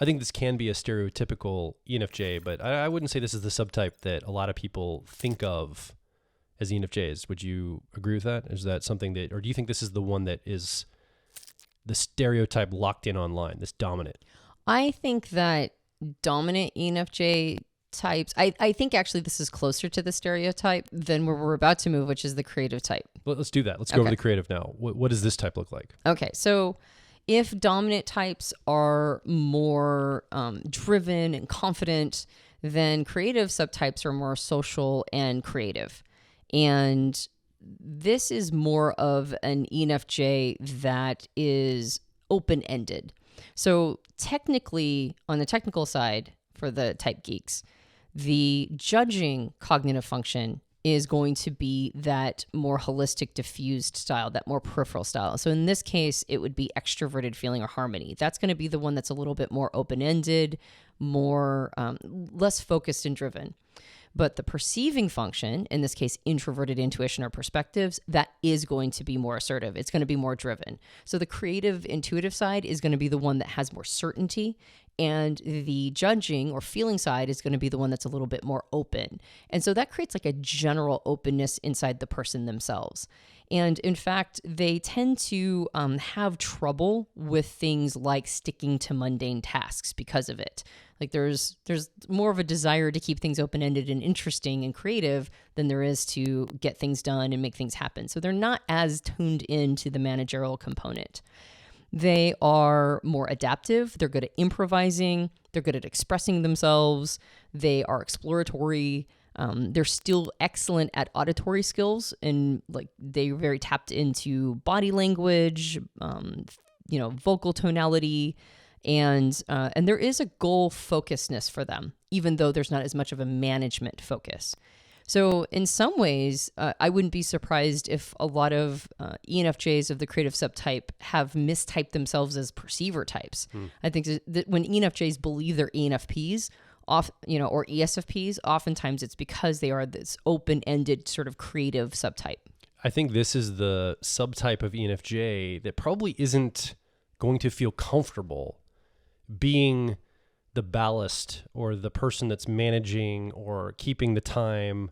I think this can be a stereotypical ENFJ, but I wouldn't say this is the subtype that a lot of people think of as ENFJs. Would you agree with that? Is that something that, or do you think this is the one that is the stereotype locked in online, this dominant? I think that dominant ENFJ types, I think actually this is closer to the stereotype than where we're about to move, which is the creative type. Well, let's do that. Let's go over the creative now. What does this type look like? Okay, so if dominant types are more driven and confident, then creative subtypes are more social and creative. And this is more of an ENFJ that is open-ended. So technically, on the technical side, for the type geeks, the judging cognitive function is going to be that more holistic, diffused style, that more peripheral style. So in this case, it would be extroverted feeling or harmony. That's going to be the one that's a little bit more open-ended, more less focused and driven. But the perceiving function, in this case, introverted intuition or perspectives, that is going to be more assertive. It's going to be more driven. So the creative, intuitive side is going to be the one that has more certainty, and the judging or feeling side is going to be the one that's a little bit more open. And so that creates like a general openness inside the person themselves. And in fact, they tend to have trouble with things like sticking to mundane tasks because of it. Like there's more of a desire to keep things open-ended and interesting and creative than there is to get things done and make things happen. So they're not as tuned into the managerial component. They are more adaptive. They're good at improvising. They're good at expressing themselves. They are exploratory. They're still excellent at auditory skills, and like they're very tapped into body language, vocal tonality, and there is a goal focusedness for them, even though there's not as much of a management focus. So in some ways, I wouldn't be surprised if a lot of ENFJs of the creative subtype have mistyped themselves as perceiver types. I think that when ENFJs believe they're ENFPs, or ESFPs, oftentimes it's because they are this open-ended sort of creative subtype. I think this is the subtype of ENFJ that probably isn't going to feel comfortable being the ballast or the person that's managing or keeping the time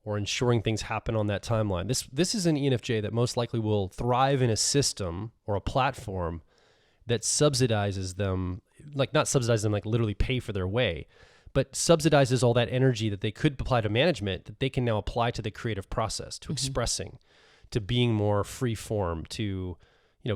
or ensuring things happen on that timeline. This is an ENFJ that most likely will thrive in a system or a platform that subsidizes them, like not subsidize them, like literally pay for their way, but subsidizes all that energy that they could apply to management that they can now apply to the creative process, to expressing, to being more free form, to,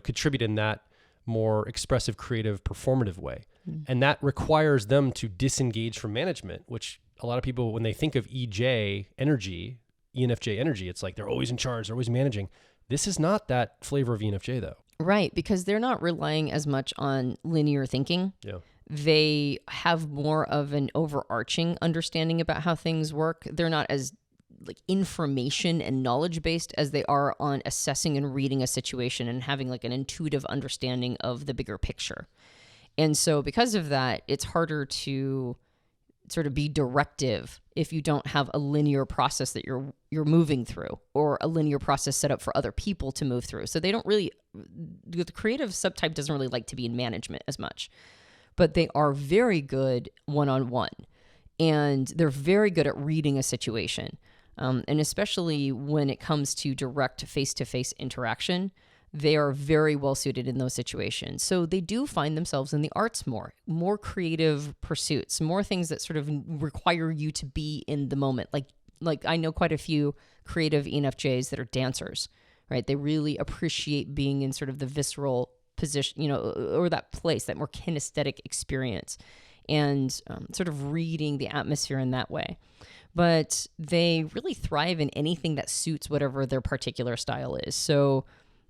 contribute in that more expressive, creative, performative way. And that requires them to disengage from management, which a lot of people, when they think of ENFJ energy, it's like they're always in charge, they're always managing. This is not that flavor of ENFJ though. Right, because they're not relying as much on linear thinking. Yeah. They have more of an overarching understanding about how things work. They're not as like information and knowledge based as they are on assessing and reading a situation and having like an intuitive understanding of the bigger picture. And so because of that, it's harder to sort of be directive if you don't have a linear process that you're moving through, or a linear process set up for other people to move through. So they don't really, the creative subtype doesn't really like to be in management as much, but they are very good one-on-one, and they're very good at reading a situation. And especially when it comes to direct face-to-face interaction, they are very well suited in those situations. So they do find themselves in the arts more creative pursuits, more things that sort of require you to be in the moment. Like I know quite a few creative ENFJs that are dancers, right? They really appreciate being in sort of the visceral position, or that place, that more kinesthetic experience, and sort of reading the atmosphere in that way. But they really thrive in anything that suits whatever their particular style is. So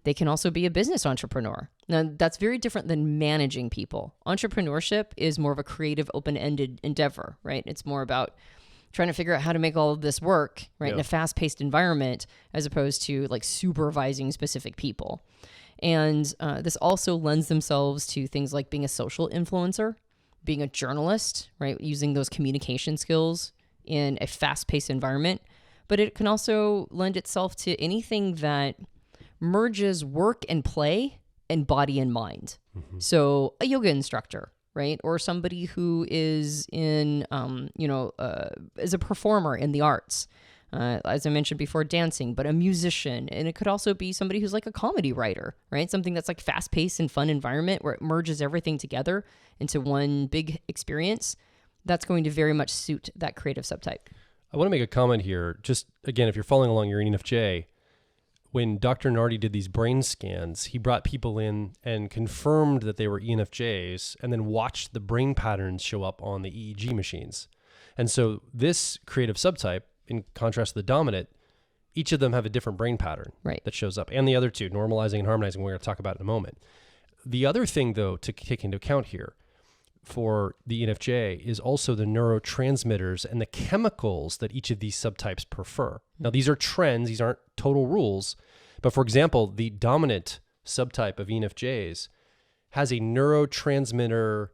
they can also be a business entrepreneur. Now, that's very different than managing people. Entrepreneurship is more of a creative, open-ended endeavor, right? It's more about trying to figure out how to make all of this work, right, in a fast-paced environment, as opposed to like supervising specific people. And this also lends themselves to things like being a social influencer, being a journalist, right, using those communication skills in a fast-paced environment. But it can also lend itself to anything that merges work and play and body and mind. So a yoga instructor, right? Or somebody who is in, is a performer in the arts. As I mentioned before, dancing, but a musician. And it could also be somebody who's like a comedy writer, right? Something that's like fast-paced and fun environment where it merges everything together into one big experience. That's going to very much suit that creative subtype. I want to make a comment here. Just again, if you're following along, you're an ENFJ. When Dr. Nardi did these brain scans, he brought people in and confirmed that they were ENFJs and then watched the brain patterns show up on the EEG machines. And so this creative subtype, in contrast to the dominant, each of them have a different brain pattern that shows up. And the other two, normalizing and harmonizing, we're going to talk about in a moment. The other thing, though, to take into account here for the ENFJ is also the neurotransmitters and the chemicals that each of these subtypes prefer. Now, these are trends. These aren't total rules. But for example, the dominant subtype of ENFJs has a neurotransmitter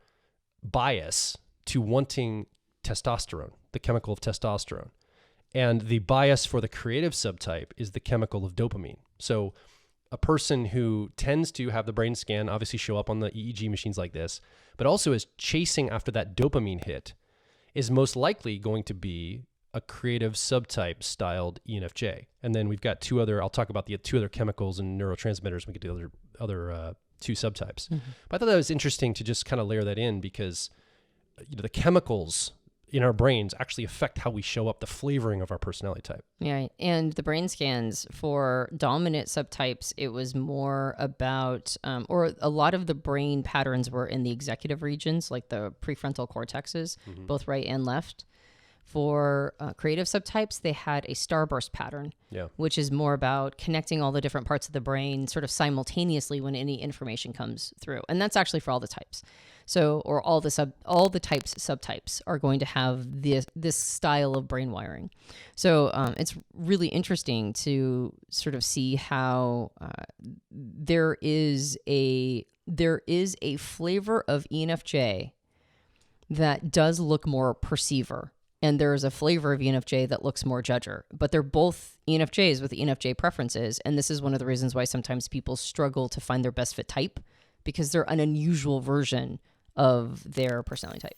bias to wanting testosterone, the chemical of testosterone. And the bias for the creative subtype is the chemical of dopamine. So a person who tends to have the brain scan obviously show up on the EEG machines like this, but also is chasing after that dopamine hit, is most likely going to be a creative subtype styled ENFJ. And then we've got I'll talk about the two other chemicals and neurotransmitters. We get to the other two subtypes. Mm-hmm. But I thought that was interesting to just kind of layer that in because the chemicals in our brains actually affect how we show up, the flavoring of our personality type. Yeah. And the brain scans for dominant subtypes, it was more about, or a lot of the brain patterns were in the executive regions, like the prefrontal cortexes, both right and left. For creative subtypes, they had a starburst pattern, which is more about connecting all the different parts of the brain sort of simultaneously when any information comes through. And that's actually for all the types. So, or all the types, subtypes are going to have this style of brain wiring. So it's really interesting to sort of see how there is a flavor of ENFJ that does look more perceiver. And there's a flavor of ENFJ that looks more judger, but they're both ENFJs with ENFJ preferences. And this is one of the reasons why sometimes people struggle to find their best fit type, because they're an unusual version of their personality type.